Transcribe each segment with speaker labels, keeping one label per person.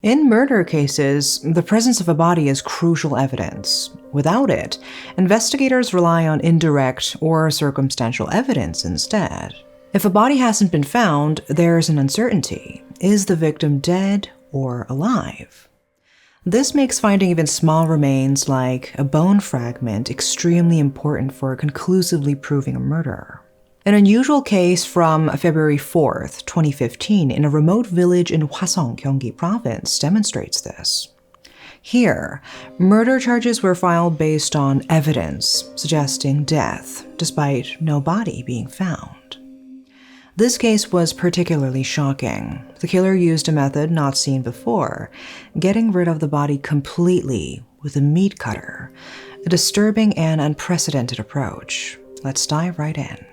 Speaker 1: In murder cases, the presence of a body is crucial evidence. Without it, investigators rely on indirect or circumstantial evidence instead. If a body hasn't been found, there's an uncertainty. Is the victim dead or alive? This makes finding even small remains like a bone fragment extremely important for conclusively proving a murder. An unusual case from February 4th, 2015, in a remote village in Hwaseong, Gyeonggi Province demonstrates this. Here, murder charges were filed based on evidence suggesting death, despite no body being found. This case was particularly shocking. The killer used a method not seen before, getting rid of the body completely with a meat cutter, a disturbing and unprecedented approach. Let's dive right in.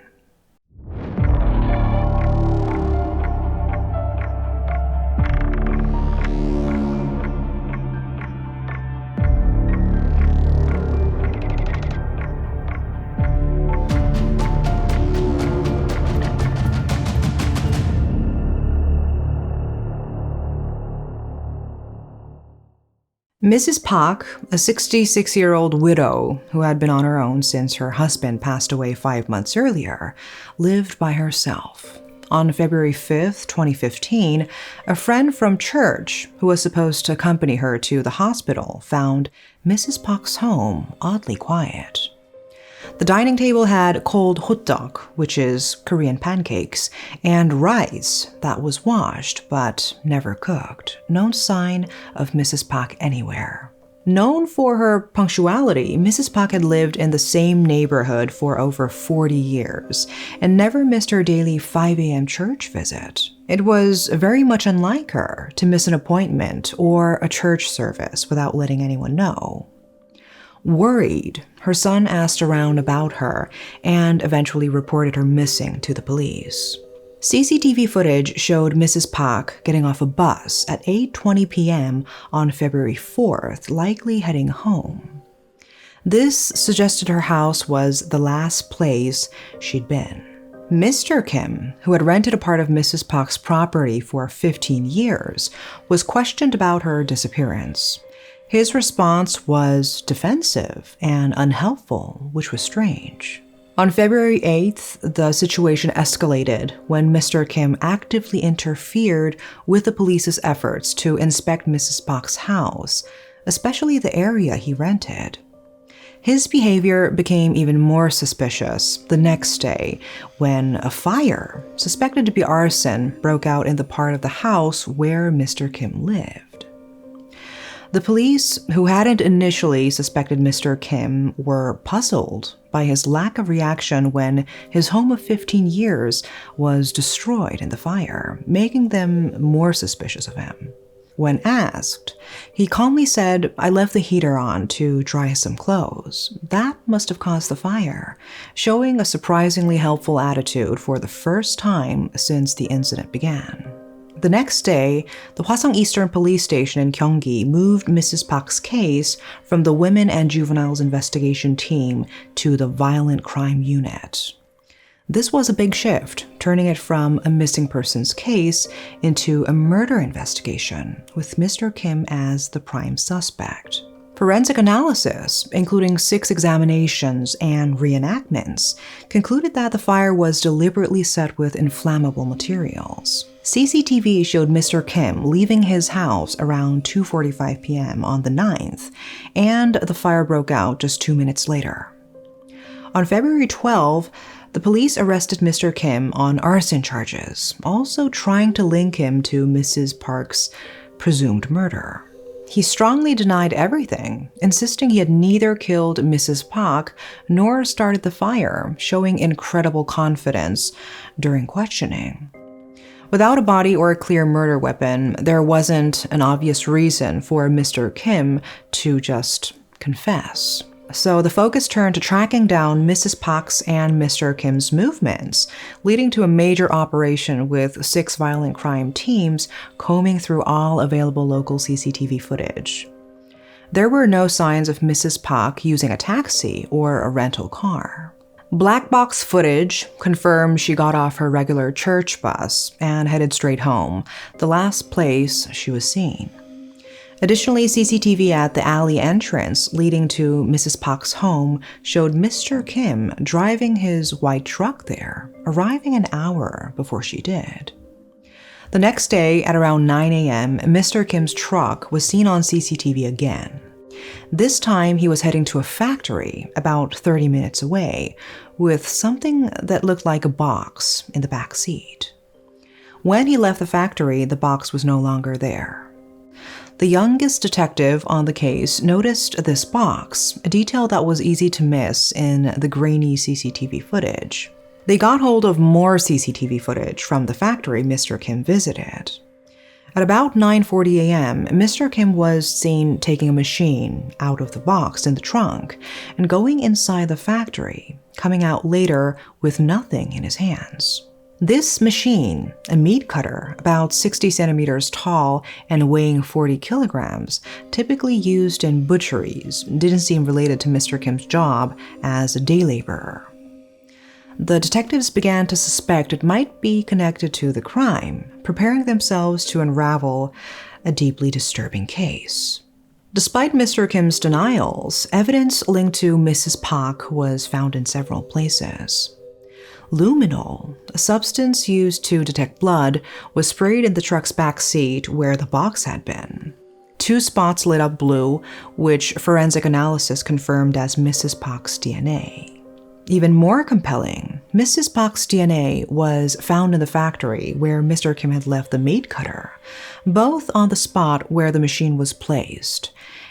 Speaker 1: Mrs. Park, a 66-year-old widow who had been on her own since her husband passed away 5 months earlier, lived by herself. On February 5th, 2015, a friend from church who was supposed to accompany her to the hospital found Mrs. Park's home oddly quiet. The dining table had cold hotdog, which is Korean pancakes, and rice that was washed but never cooked. No sign of Mrs. Park anywhere. Known for her punctuality, Mrs. Park had lived in the same neighborhood for over 40 years and never missed her daily 5 a.m. church visit. It was very much unlike her to miss an appointment or a church service without letting anyone know. Worried, her son asked around about her and eventually reported her missing to the police. CCTV footage showed Mrs. Park getting off a bus at 8:20 p.m. on February 4th, likely heading home. This suggested her house was the last place she'd been. Mr. Kim, who had rented a part of Mrs. Park's property for 15 years, was questioned about her disappearance. His response was defensive and unhelpful, which was strange. On February 8th, the situation escalated when Mr. Kim actively interfered with the police's efforts to inspect Mrs. Park's house, especially the area he rented. His behavior became even more suspicious the next day when a fire, suspected to be arson, broke out in the part of the house where Mr. Kim lived. The police, who hadn't initially suspected Mr. Kim, were puzzled by his lack of reaction when his home of 15 years was destroyed in the fire, making them more suspicious of him. When asked, he calmly said, "I left the heater on to dry some clothes. That must have caused the fire," showing a surprisingly helpful attitude for the first time since the incident began. The next day, the Hwaseong Eastern Police Station in Gyeonggi moved Mrs. Park's case from the Women and Juveniles Investigation Team to the Violent Crime Unit. This was a big shift, turning it from a missing persons case into a murder investigation, with Mr. Kim as the prime suspect. Forensic analysis, including 6 examinations and reenactments, concluded that the fire was deliberately set with inflammable materials. CCTV showed Mr. Kim leaving his house around 2:45 p.m. on the 9th, and the fire broke out just 2 minutes later. On February 12, the police arrested Mr. Kim on arson charges, also trying to link him to Mrs. Park's presumed murder. He strongly denied everything, insisting he had neither killed Mrs. Park nor started the fire, showing incredible confidence during questioning. Without a body or a clear murder weapon, there wasn't an obvious reason for Mr. Kim to just confess. So the focus turned to tracking down Mrs. Park's and Mr. Kim's movements, leading to a major operation with 6 violent crime teams combing through all available local CCTV footage. There were no signs of Mrs. Park using a taxi or a rental car. Black box footage confirmed she got off her regular church bus and headed straight home, the last place she was seen. Additionally, CCTV at the alley entrance leading to Mrs. Park's home showed Mr. Kim driving his white truck there, arriving an hour before she did. The next day, at around 9 a.m., Mr. Kim's truck was seen on CCTV again. This time, he was heading to a factory about 30 minutes away, with something that looked like a box in the back seat. When he left the factory, the box was no longer there. The youngest detective on the case noticed this box, a detail that was easy to miss in the grainy CCTV footage. They got hold of more CCTV footage from the factory Mr. Kim visited. At about 9:40 a.m., Mr. Kim was seen taking a machine out of the box in the trunk and going inside the factory, coming out later with nothing in his hands. This machine, a meat cutter about 60 centimeters tall and weighing 40 kilograms, typically used in butcheries, didn't seem related to Mr. Kim's job as a day laborer. The detectives began to suspect it might be connected to the crime, preparing themselves to unravel a deeply disturbing case. Despite Mr. Kim's denials, evidence linked to Mrs. Park was found in several places. Luminol, a substance used to detect blood, was sprayed in the truck's back seat where the box had been. 2 spots lit up blue, which forensic analysis confirmed as Mrs. Park's DNA. Even more compelling, Mrs. Park's DNA was found in the factory where Mr. Kim had left the meat cutter, both on the spot where the machine was placed,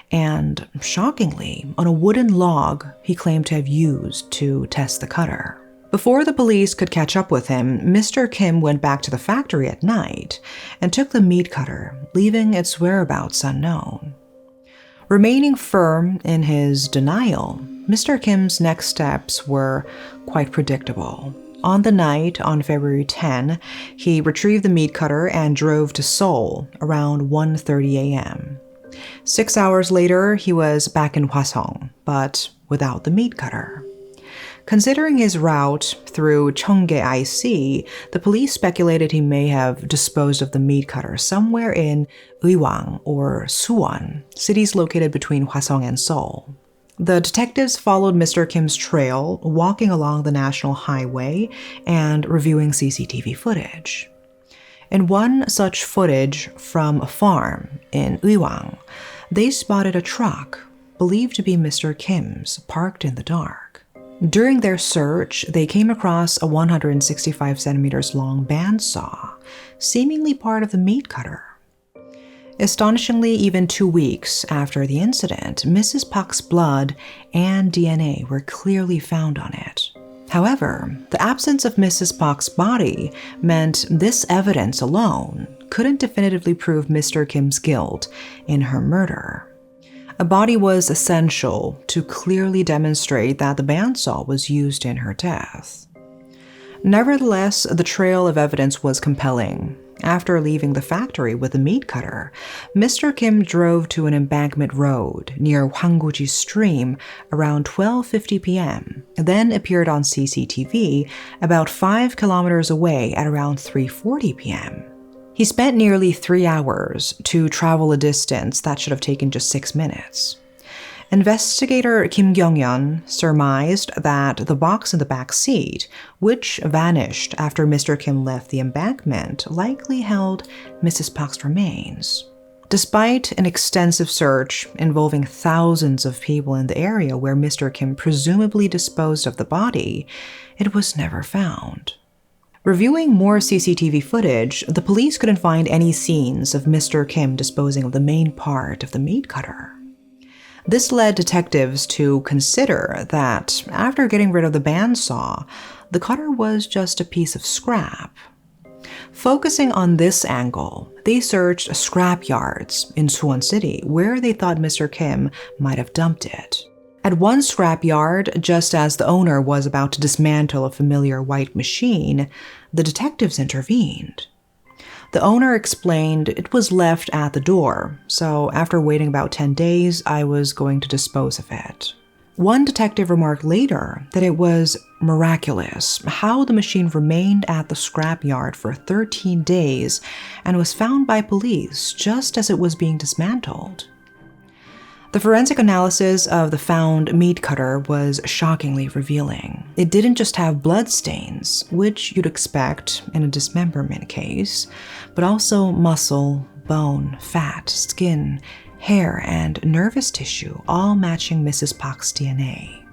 Speaker 1: and, shockingly, on a wooden log he claimed to have used to test the cutter. Before the police could catch up with him, Mr. Kim went back to the factory at night and took the meat cutter, leaving its whereabouts unknown. Remaining firm in his denial, Mr. Kim's next steps were quite predictable. On the night, on February 10, he retrieved the meat cutter and drove to Seoul around 1:30 a.m. 6 hours later, he was back in Hwaseong, but without the meat cutter. Considering his route through Cheonggae IC, the police speculated he may have disposed of the meat cutter somewhere in Uiwang or Suwon, cities located between Hwaseong and Seoul. The detectives followed Mr. Kim's trail, walking along the national highway and reviewing CCTV footage. In one such footage from a farm in Uiwang, they spotted a truck, believed to be Mr. Kim's, parked in the dark. During their search, they came across a 165 centimeters long bandsaw, seemingly part of the meat cutter. Astonishingly, even 2 weeks after the incident, Mrs. Park's blood and DNA were clearly found on it. However, the absence of Mrs. Park's body meant this evidence alone couldn't definitively prove Mr. Kim's guilt in her murder. A body was essential to clearly demonstrate that the bandsaw was used in her death. Nevertheless, the trail of evidence was compelling. After leaving the factory with the meat cutter, Mr. Kim drove to an embankment road near Hwangguji Stream around 12:50 p.m., then appeared on CCTV about 5 kilometers away at around 3:40 p.m. He spent nearly 3 hours to travel a distance that should have taken just 6 minutes. Investigator Kim Kyung-yeon surmised that the box in the back seat, which vanished after Mr. Kim left the embankment, likely held Mrs. Park's remains. Despite an extensive search involving thousands of people in the area where Mr. Kim presumably disposed of the body, it was never found. Reviewing more CCTV footage, the police couldn't find any scenes of Mr. Kim disposing of the main part of the meat cutter. This led detectives to consider that after getting rid of the bandsaw, the cutter was just a piece of scrap. Focusing on this angle, they searched scrap yards in Suwon City where they thought Mr. Kim might have dumped it. At one scrap yard, just as the owner was about to dismantle a familiar white machine, the detectives intervened. The owner explained it was left at the door, so after waiting about 10 days, I was going to dispose of it. One detective remarked later that it was miraculous how the machine remained at the scrapyard for 13 days and was found by police just as it was being dismantled. The forensic analysis of the found meat cutter was shockingly revealing. It didn't just have blood stains, which you'd expect in a dismemberment case, but also muscle, bone, fat, skin, hair, and nervous tissue, all matching Mrs. Pak's DNA.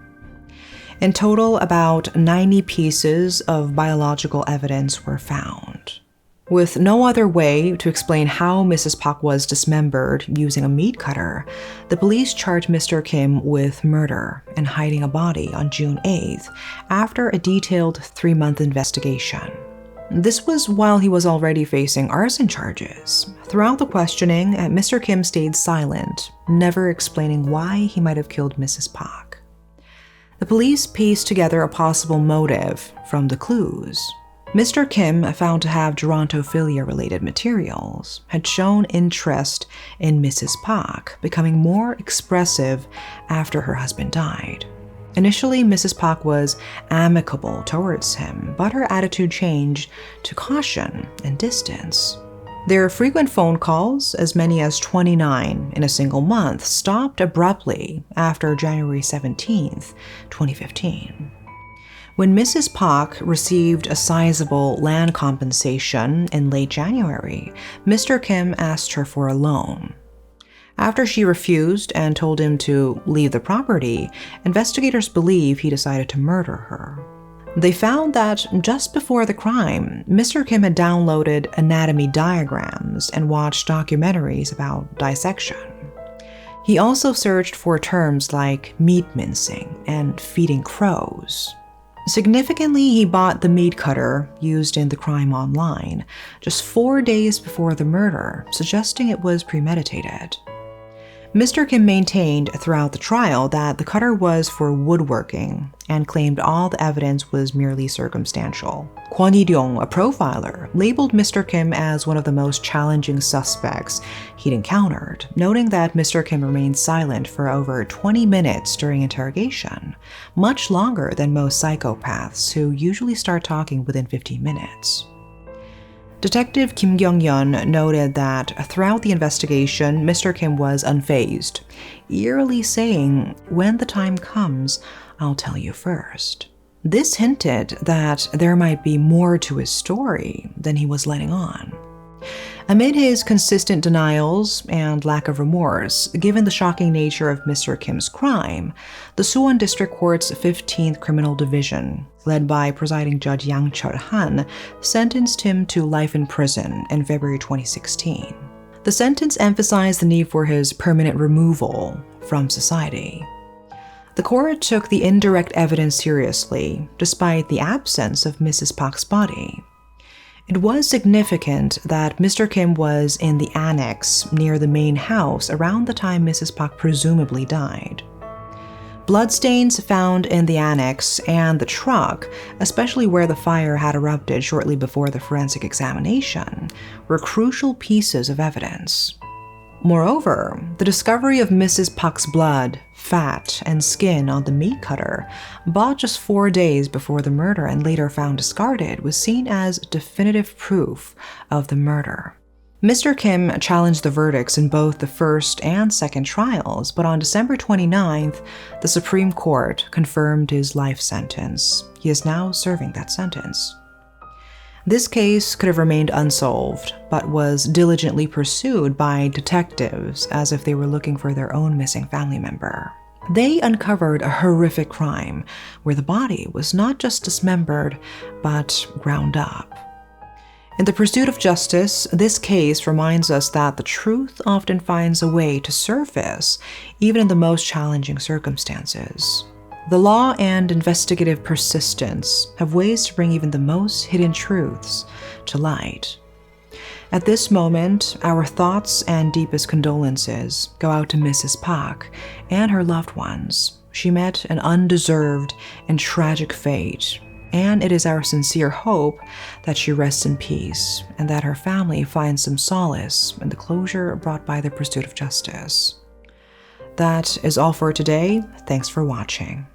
Speaker 1: In total, about 90 pieces of biological evidence were found. With no other way to explain how Mrs. Pak was dismembered using a meat cutter, the police charged Mr. Kim with murder and hiding a body on June 8th after a detailed 3-month investigation. This was while he was already facing arson charges. Throughout the questioning, Mr. Kim stayed silent, never explaining why he might have killed Mrs. Pak. The police pieced together a possible motive from the clues. Mr. Kim, found to have gerontophilia-related materials, had shown interest in Mrs. Pak, becoming more expressive after her husband died. Initially, Mrs. Pak was amicable towards him, but her attitude changed to caution and distance. Their frequent phone calls, as many as 29 in a single month, stopped abruptly after January 17, 2015. When Mrs. Pak received a sizable land compensation in late January, Mr. Kim asked her for a loan. After she refused and told him to leave the property, investigators believe he decided to murder her. They found that just before the crime, Mr. Kim had downloaded anatomy diagrams and watched documentaries about dissection. He also searched for terms like meat mincing and feeding crows. Significantly, he bought the meat cutter used in the crime online just 4 days before the murder, suggesting it was premeditated. Mr. Kim maintained throughout the trial that the cutter was for woodworking and claimed all the evidence was merely circumstantial. Kwon Hee-ryong, a profiler, labeled Mr. Kim as one of the most challenging suspects he'd encountered, noting that Mr. Kim remained silent for over 20 minutes during interrogation, much longer than most psychopaths who usually start talking within 15 minutes. Detective Kim Kyung-yeon noted that throughout the investigation, Mr. Kim was unfazed, eerily saying, "When the time comes, I'll tell you first." This hinted that there might be more to his story than he was letting on. Amid his consistent denials and lack of remorse, given the shocking nature of Mr. Kim's crime, the Suwon District Court's 15th Criminal Division, led by presiding Judge Yang Chul-han, sentenced him to life in prison in February 2016. The sentence emphasized the need for his permanent removal from society. The court took the indirect evidence seriously, despite the absence of Mrs. Pak's body. It was significant that Mr. Kim was in the annex near the main house around the time Mrs. Pak presumably died. Bloodstains found in the annex and the truck, especially where the fire had erupted shortly before the forensic examination, were crucial pieces of evidence. Moreover, the discovery of Mrs. Pak's blood, fat, and skin on the meat cutter, bought just 4 days before the murder and later found discarded, was seen as definitive proof of the murder. Mr. Kim challenged the verdicts in both the first and second trials, but on December 29th, the Supreme Court confirmed his life sentence. He is now serving that sentence. This case could have remained unsolved, but was diligently pursued by detectives as if they were looking for their own missing family member. They uncovered a horrific crime where the body was not just dismembered, but ground up. In the pursuit of justice, this case reminds us that the truth often finds a way to surface, even in the most challenging circumstances. The law and investigative persistence have ways to bring even the most hidden truths to light. At this moment, our thoughts and deepest condolences go out to Mrs. Pak and her loved ones. She met an undeserved and tragic fate, and it is our sincere hope that she rests in peace and that her family finds some solace in the closure brought by the pursuit of justice. That is all for today. Thanks for watching.